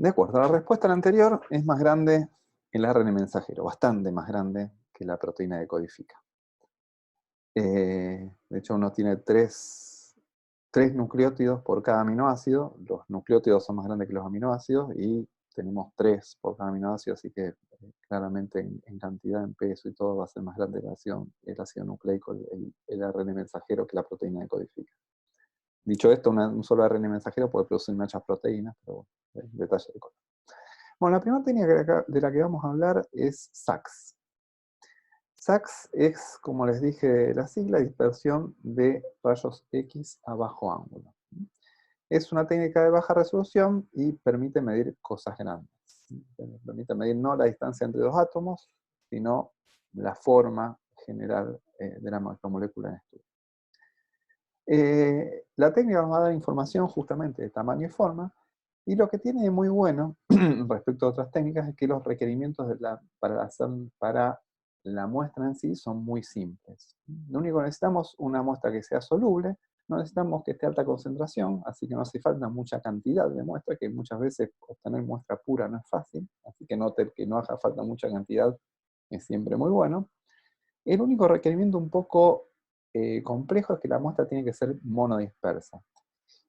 De acuerdo, la respuesta a la anterior es más grande el ARN mensajero, bastante más grande que la proteína que codifica. De hecho, uno tiene tres nucleótidos por cada aminoácido. Los nucleótidos son más grandes que los aminoácidos y tenemos 3 por cada aminoácido, así que claramente en cantidad, en peso y todo va a ser más grande el ácido nucleico, el ARN mensajero que la proteína que codifica. Dicho esto, un solo ARN mensajero puede producir muchas proteínas, pero bueno, detalle de color. Bueno, la primera técnica de la que vamos a hablar es SAX. SAX es, como les dije, la sigla, dispersión de rayos X a bajo ángulo. Es una técnica de baja resolución y permite medir cosas grandes. Permite medir no la distancia entre dos átomos, sino la forma general de la macromolécula en estudio. La técnica nos va a dar información justamente de tamaño y forma, y lo que tiene de muy bueno respecto a otras técnicas es que los requerimientos para la muestra en sí son muy simples. Lo único que necesitamos es una muestra que sea soluble, no necesitamos que esté a alta concentración, así que no hace falta mucha cantidad de muestra, que muchas veces obtener muestra pura no es fácil, así que note que no haga falta mucha cantidad es siempre muy bueno. El único requerimiento un poco complejo es que la muestra tiene que ser monodispersa.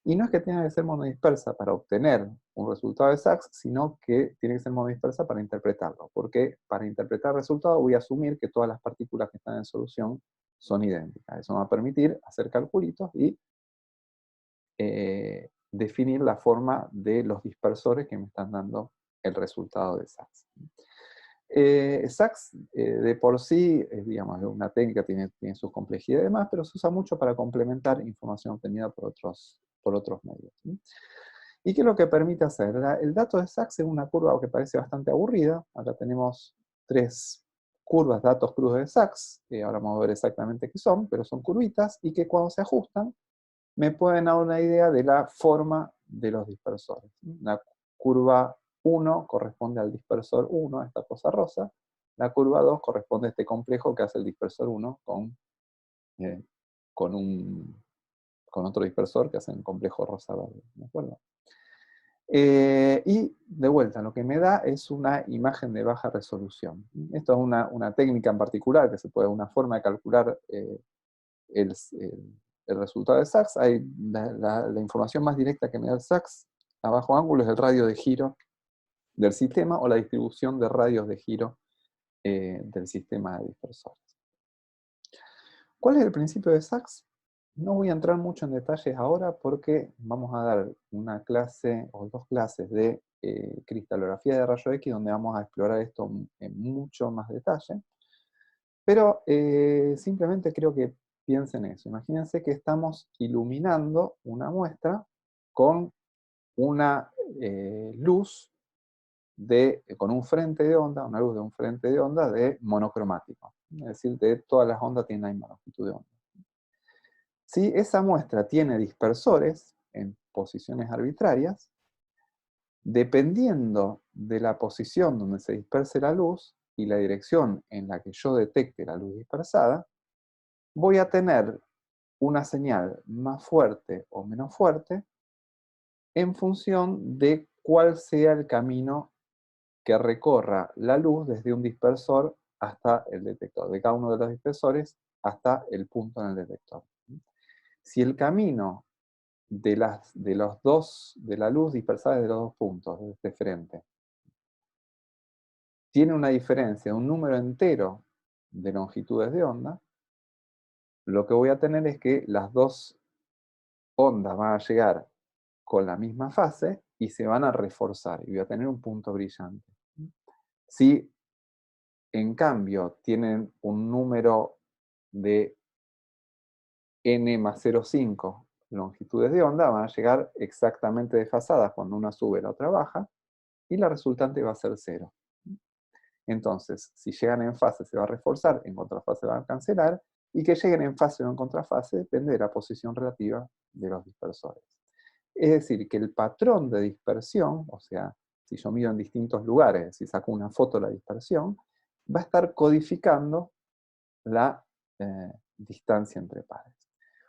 Y no es que tenga que ser monodispersa para obtener un resultado de SAX, sino que tiene que ser monodispersa para interpretarlo. Porque para interpretar el resultado voy a asumir que todas las partículas que están en solución son idénticas. Eso me va a permitir hacer calculitos y definir la forma de los dispersores que me están dando el resultado de SAX. SAX de por sí, digamos, es una técnica, tiene sus complejidades y demás, pero se usa mucho para complementar información obtenida por otros medios. ¿Sí? ¿Y qué es lo que permite hacer? El dato de SAX es una curva que parece bastante aburrida. Acá tenemos 3 curvas, datos crudos de SAX, que ahora vamos a ver exactamente qué son, pero son curvitas, y que cuando se ajustan, me pueden dar una idea de la forma de los dispersores. La curva 1 corresponde al dispersor 1, esta cosa rosa. La curva 2 corresponde a este complejo que hace el dispersor 1 eh, con otro dispersor que hace un complejo rosa-verde. ¿De acuerdo? Y de vuelta, lo que me da es una imagen de baja resolución. Esto es una técnica en particular, que se puede, una forma de calcular el, el resultado de SAX. La información más directa que me da el SAX a bajo ángulo es el radio de giro del sistema o la distribución de radios de giro del sistema de dispersores. ¿Cuál es el principio de SAX? No voy a entrar mucho en detalles ahora porque vamos a dar una clase o 2 clases de cristalografía de rayos X donde vamos a explorar esto en mucho más detalle. Pero simplemente creo que piensen eso. Imagínense que estamos iluminando una muestra con una luz con un frente de onda, una luz de un frente de onda de monocromático. Es decir, de todas las ondas tienen la misma longitud de onda. Si esa muestra tiene dispersores en posiciones arbitrarias, dependiendo de la posición donde se disperse la luz y la dirección en la que yo detecte la luz dispersada, voy a tener una señal más fuerte o menos fuerte en función de cuál sea el camino que recorra la luz desde un dispersor hasta el detector, de cada uno de los dispersores hasta el punto en el detector. Si el camino de la luz dispersada de los dos puntos, de este frente, tiene una diferencia de un número entero de longitudes de onda, lo que voy a tener es que las dos ondas van a llegar con la misma fase y se van a reforzar, y voy a tener un punto brillante. Si, en cambio, tienen un número de n más 0,5 longitudes de onda, van a llegar exactamente desfasadas cuando una sube y la otra baja, y la resultante va a ser 0. Entonces, si llegan en fase se va a reforzar, en contrafase van a cancelar, y que lleguen en fase o en contrafase depende de la posición relativa de los dispersores. Es decir, que el patrón de dispersión, o sea, si yo mido en distintos lugares, si saco una foto de la dispersión, va a estar codificando la distancia entre pares.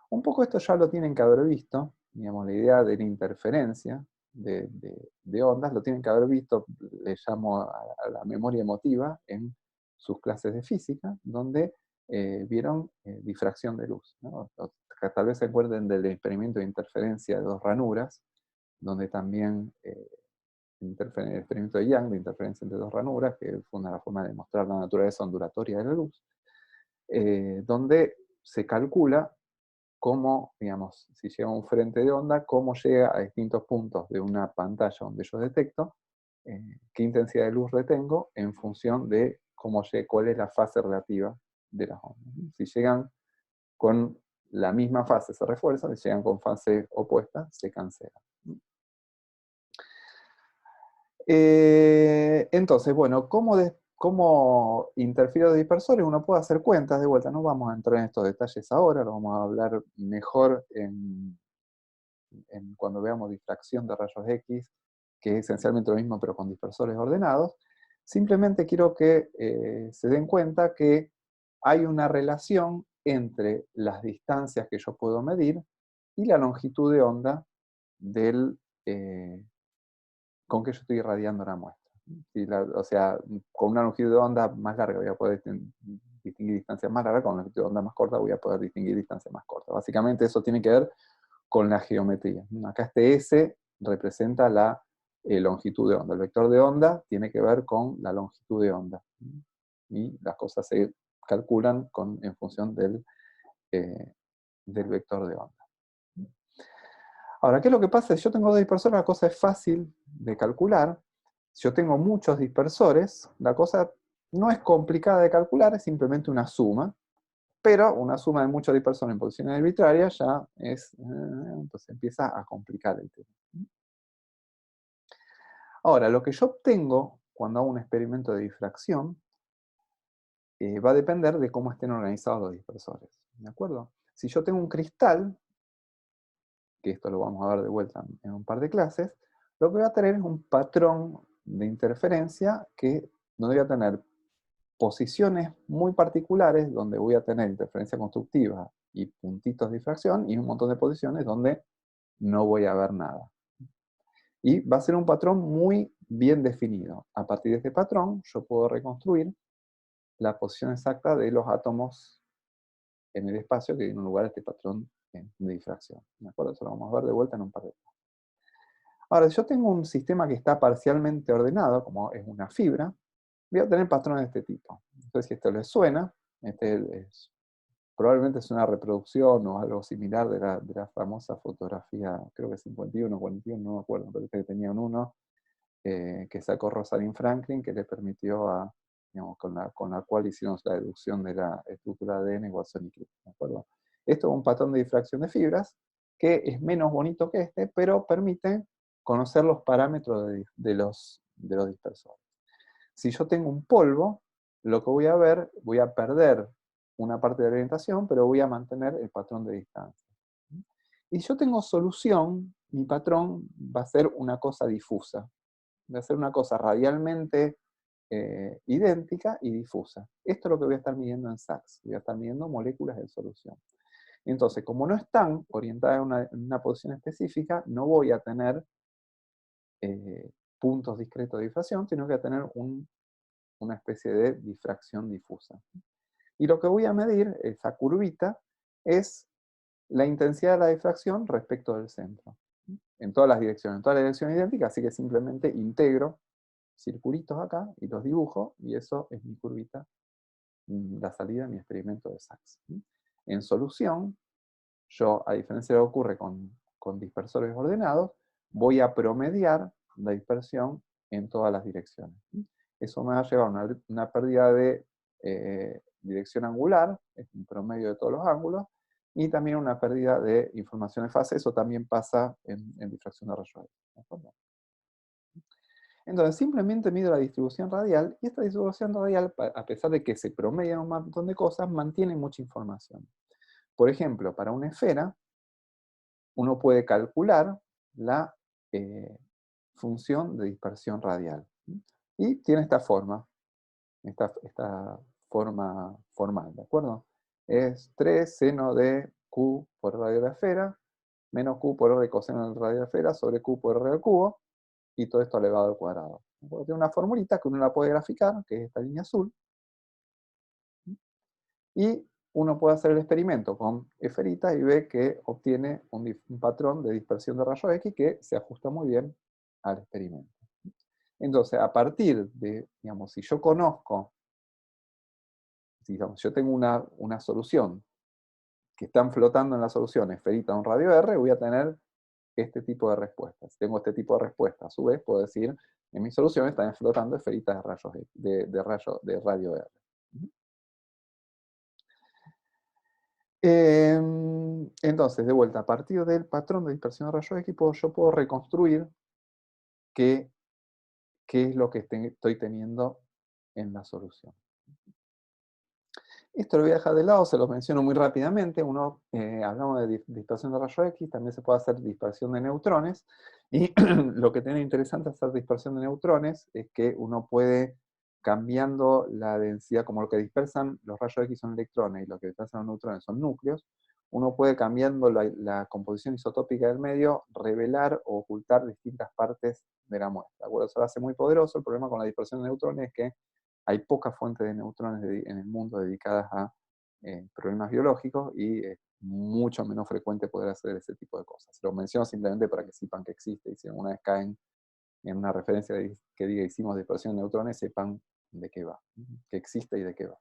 Un poco esto ya lo tienen que haber visto, digamos, la idea de la interferencia, de ondas, lo tienen que haber visto, le llamo a la memoria emotiva, en sus clases de física, donde vieron difracción de luz, ¿no? O tal vez se acuerden del experimento de interferencia de dos ranuras, donde también el experimento de Young, de interferencia entre dos ranuras, que fue una forma de demostrar la naturaleza ondulatoria de la luz, donde se calcula cómo, digamos, si llega un frente de onda, cómo llega a distintos puntos de una pantalla donde yo detecto, qué intensidad de luz retengo en función de cuál es la fase relativa de las ondas. Si llegan con la misma fase se refuerzan, si llegan con fase opuesta se cancelan. Entonces, bueno, ¿cómo interfieren los dispersores? Uno puede hacer cuentas de vuelta, no vamos a entrar en estos detalles ahora, lo vamos a hablar mejor cuando veamos difracción de rayos X, que es esencialmente lo mismo pero con dispersores ordenados. Simplemente quiero que se den cuenta que hay una relación entre las distancias que yo puedo medir y la longitud de onda con que yo estoy irradiando la muestra. O sea, con una longitud de onda más larga voy a poder distinguir distancias más largas, con una longitud de onda más corta voy a poder distinguir distancias más cortas. Básicamente eso tiene que ver con la geometría. Acá este S representa la longitud de onda. El vector de onda tiene que ver con la longitud de onda. Y las cosas se calculan en función del vector de onda. Ahora, ¿qué es lo que pasa? Si yo tengo dos dispersores, la cosa es fácil de calcular. Si yo tengo muchos dispersores, la cosa no es complicada de calcular, es simplemente una suma. Pero una suma de muchos dispersores en posiciones arbitrarias ya entonces empieza a complicar el tema. Ahora, lo que yo obtengo cuando hago un experimento de difracción va a depender de cómo estén organizados los dispersores. ¿De acuerdo? Si yo tengo un cristal, que esto lo vamos a ver de vuelta en un par de clases, lo que voy a tener es un patrón de interferencia donde voy a tener posiciones muy particulares donde voy a tener interferencia constructiva y puntitos de difracción, y un montón de posiciones donde no voy a ver nada. Y va a ser un patrón muy bien definido. A partir de este patrón, yo puedo reconstruir la posición exacta de los átomos en el espacio que tiene lugar este patrón de difracción. ¿De acuerdo? Eso lo vamos a ver de vuelta en un par de clases. Ahora, si yo tengo un sistema que está parcialmente ordenado, como es una fibra, voy a tener patrones de este tipo. Entonces, si esto les suena, probablemente es una reproducción o algo similar de la famosa fotografía, creo que 51, 41, no me acuerdo, pero que tenían uno, que sacó Rosalind Franklin, que le permitió digamos, con la cual hicimos la deducción de la estructura de ADN igual Sonic, ¿de acuerdo? Esto es un patrón de difracción de fibras, que es menos bonito que este, pero permite conocer los parámetros de los dispersores. Si yo tengo un polvo, lo que voy a ver, voy a perder una parte de la orientación, pero voy a mantener el patrón de distancia. Y si yo tengo solución, mi patrón va a ser una cosa difusa. Va a ser una cosa radialmente idéntica y difusa. Esto es lo que voy a estar midiendo en SACS. Voy a estar midiendo moléculas de solución. Entonces, como no están orientadas en una posición específica, no voy a tener puntos discretos de difracción, sino que voy a tener una especie de difracción difusa. Y lo que voy a medir, esa curvita, es la intensidad de la difracción respecto del centro. En todas las direcciones idénticas, así que simplemente integro circulitos acá y los dibujo, y eso es mi curvita, la salida de mi experimento de SACS. En solución, yo, a diferencia de lo que ocurre con dispersores ordenados, voy a promediar la dispersión en todas las direcciones. Eso me va a llevar a una pérdida de dirección angular, es un promedio de todos los ángulos, y también una pérdida de información de fase. Eso también pasa en difracción de rayos X. Entonces, simplemente mido la distribución radial, y esta distribución radial, a pesar de que se promedian un montón de cosas, mantiene mucha información. Por ejemplo, para una esfera, uno puede calcular la función de dispersión radial. Y tiene esta forma forma formal, ¿de acuerdo? Es 3 seno de Q por radio de la esfera, menos Q por R coseno del radio de esfera sobre Q por R al cubo, y todo esto elevado al cuadrado. Tiene una formulita que uno la puede graficar, que es esta línea azul, y uno puede hacer el experimento con esferitas y ve que obtiene un patrón de dispersión de rayos X que se ajusta muy bien al experimento. Entonces, a partir de, digamos, si yo conozco, digamos, yo tengo una solución que están flotando en la solución esferita de un radio R, voy a tener este tipo de respuestas. Si tengo este tipo de respuestas, a su vez, puedo decir, en mi solución están flotando esferitas de rayos X, de radio R. Entonces, de vuelta, a partir del patrón de dispersión de rayos X, yo puedo reconstruir qué es lo que estoy teniendo en la solución. Esto lo voy a dejar de lado, se los menciono muy rápidamente. Hablamos de dispersión de rayos X, también se puede hacer dispersión de neutrones. Y lo que tiene interesante hacer dispersión de neutrones es que uno puede, cambiando la densidad, como lo que dispersan los rayos X son electrones y lo que dispersan los neutrones son núcleos, uno puede, cambiando la composición isotópica del medio, revelar o ocultar distintas partes de la muestra. Bueno, eso lo hace muy poderoso. El problema con la dispersión de neutrones es que hay pocas fuentes de neutrones en el mundo dedicadas a problemas biológicos y es mucho menos frecuente poder hacer ese tipo de cosas. Se lo menciono simplemente para que sepan que existe, y si alguna vez caen en una referencia que diga hicimos dispersión de neutrones, sepan de qué va, que existe y de qué va.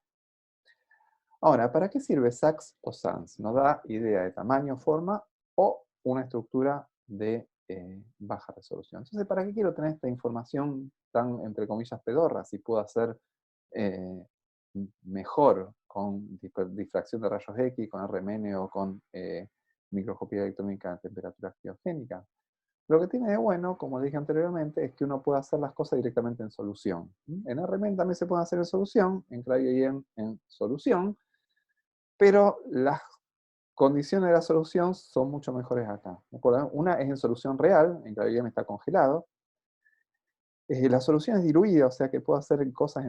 Ahora, ¿para qué sirve SAXS o SANS? Nos da idea de tamaño, forma o una estructura de baja resolución. Entonces, ¿para qué quiero tener esta información tan, entre comillas, pedorra, si puedo hacer eh, mejor con difracción de rayos X, con RMN o con microscopía electrónica a temperaturas criogénicas? Lo que tiene de bueno, como dije anteriormente, es que uno puede hacer las cosas directamente en solución. En RMN también se puede hacer en solución, en cryo-EM en solución, pero las condiciones de la solución son mucho mejores acá. ¿De acuerdo? Una es en solución real, en cryo-EM está congelado. La solución es diluida, o sea que puedo hacer cosas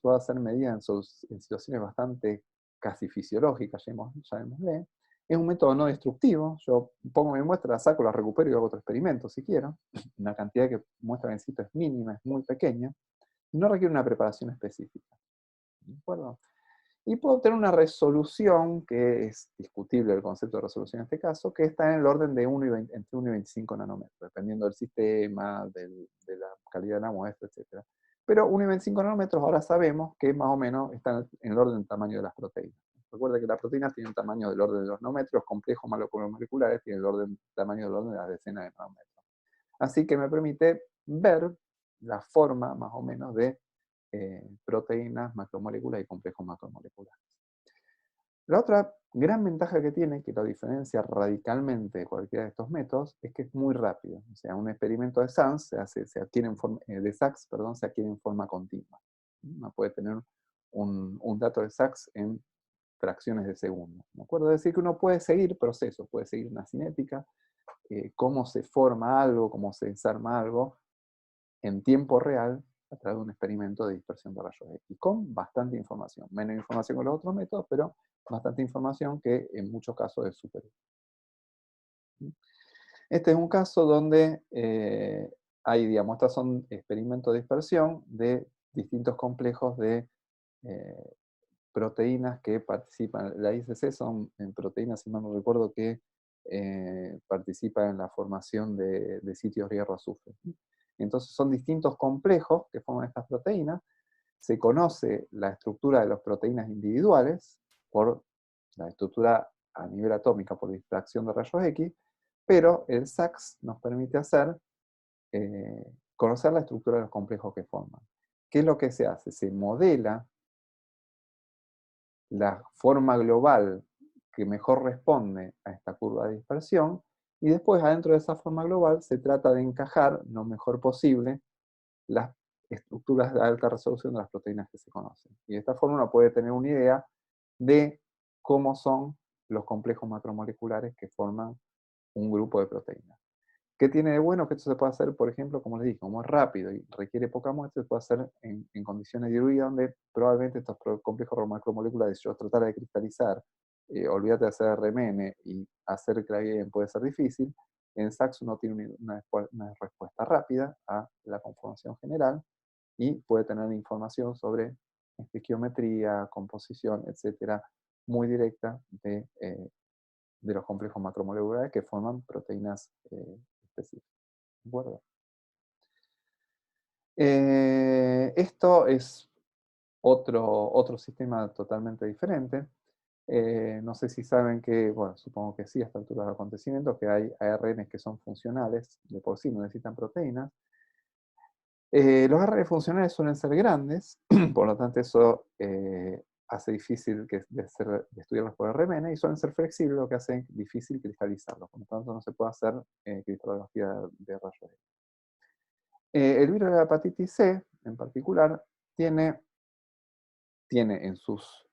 puedo hacer medidas en situaciones bastante casi fisiológicas, llamémosle. Es un método no destructivo. Yo pongo mi muestra, la saco, la recupero y hago otro experimento si quiero. La cantidad que muestra que necesito es mínima, es muy pequeña. Y no requiere una preparación específica. ¿De acuerdo? Y puedo obtener una resolución, que es discutible el concepto de resolución en este caso, que está en el orden de entre 1 y 25 nanómetros, dependiendo del sistema, de la calidad de la muestra, etc. Pero 1 y 25 nanómetros ahora sabemos que más o menos están en el orden del tamaño de las proteínas. Recuerda que las proteínas tienen un tamaño del orden de los nanómetros, complejos moleculares tienen el tamaño del orden de las decenas de nanómetros. Así que me permite ver la forma más o menos de proteínas, macromoléculas y complejos macromoleculares. La otra gran ventaja que tiene, que lo diferencia radicalmente de cualquiera de estos métodos, es que es muy rápido. O sea, un experimento de SANS se adquiere en forma, de SAXS, perdón, se adquiere en forma continua. Uno puede tener un dato de SAXS en fracciones de segundo. ¿De acuerdo? Es decir, que uno puede seguir procesos, puede seguir una cinética, cómo se forma algo, cómo se desarma algo, en tiempo real a través de un experimento de dispersión de rayos X, con bastante información. Menos información que los otros métodos, pero bastante información que en muchos casos es súper útil. Este es un caso donde hay, digamos, estos son experimentos de dispersión de distintos complejos de proteínas que participan. La ICC son proteínas, si mal no recuerdo, que participan en la formación de sitios hierro-azufre. Entonces son distintos complejos que forman estas proteínas. Se conoce la estructura de las proteínas individuales por la estructura a nivel atómica por difracción de rayos X, pero el SAXS nos permite conocer la estructura de los complejos que forman. ¿Qué es lo que se hace? Se modela la forma global que mejor responde a esta curva de dispersión, y después adentro de esa forma global se trata de encajar lo mejor posible las estructuras de alta resolución de las proteínas que se conocen. Y de esta forma uno puede tener una idea de cómo son los complejos macromoleculares que forman un grupo de proteínas. ¿Qué tiene de bueno? Que esto se puede hacer, por ejemplo, como les dije, como es rápido y requiere poca muestra, se puede hacer en condiciones diluidas, donde probablemente estos complejos macromoleculares, si yo tratara de cristalizar olvídate de hacer RMN y hacer que la IgM puede ser difícil, en SAXS uno tiene una respuesta rápida a la conformación general y puede tener información sobre estequiometría, composición, etcétera, muy directa de los complejos macromoleculares que forman proteínas específicas. ¿De acuerdo? Esto es otro sistema totalmente diferente. No sé si saben que, bueno, supongo que sí, a esta altura de los acontecimientos, que hay ARNs que son funcionales, de por sí no necesitan proteínas. Los ARN funcionales suelen ser grandes, por lo tanto eso hace difícil de estudiarlos por RMN, y suelen ser flexibles, lo que hace difícil cristalizarlos, por lo tanto no se puede hacer cristalografía de rayos X. El virus de la hepatitis C, en particular, tiene en sus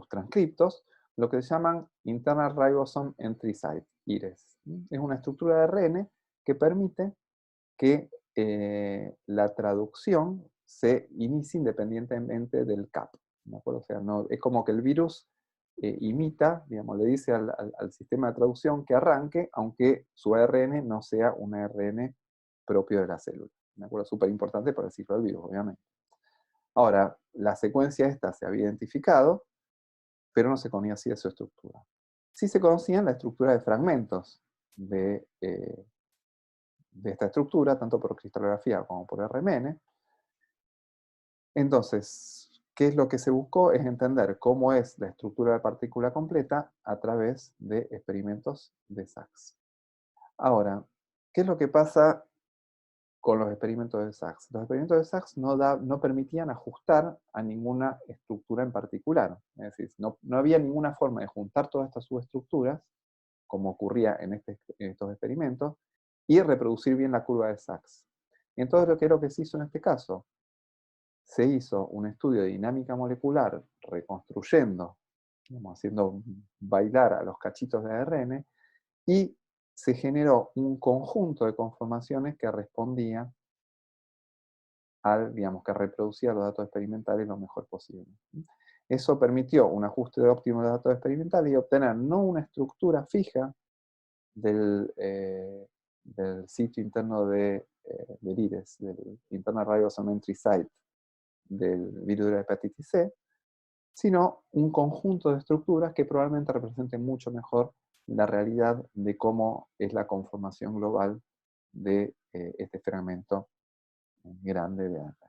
transcriptos lo que se llaman Internal Ribosome Entry Site, IRES. Es una estructura de ARN que permite que la traducción se inicie independientemente del CAP. ¿De acuerdo? O sea, no, es como que el virus imita, digamos, le dice al sistema de traducción que arranque, aunque su ARN no sea un ARN propio de la célula. ¿De acuerdo? Súper importante para el ciclo del virus, obviamente. Ahora, la secuencia esta se había identificado, pero no se conocía su estructura. Sí se conocía la estructura de fragmentos de esta estructura, tanto por cristalografía como por RMN. Entonces, ¿qué es lo que se buscó? Es entender cómo es la estructura de partícula completa a través de experimentos de SAXS. Ahora, ¿qué es lo que pasa con los experimentos de SAXS? Los experimentos de SAXS no permitían ajustar a ninguna estructura en particular. Es decir, no había ninguna forma de juntar todas estas subestructuras, como ocurría en estos experimentos, y reproducir bien la curva de SAXS. Entonces, ¿qué es lo que se hizo en este caso? Se hizo un estudio de dinámica molecular reconstruyendo, haciendo bailar a los cachitos de ARN, y se generó un conjunto de conformaciones que respondía que reproducía los datos experimentales lo mejor posible. Eso permitió un ajuste óptimo de datos experimentales y obtener no una estructura fija del sitio interno del IRES, del Internal Ribosome Entry Site del virus de la hepatitis C, sino un conjunto de estructuras que probablemente representen mucho mejor la realidad de cómo es la conformación global de este fragmento grande de ARN.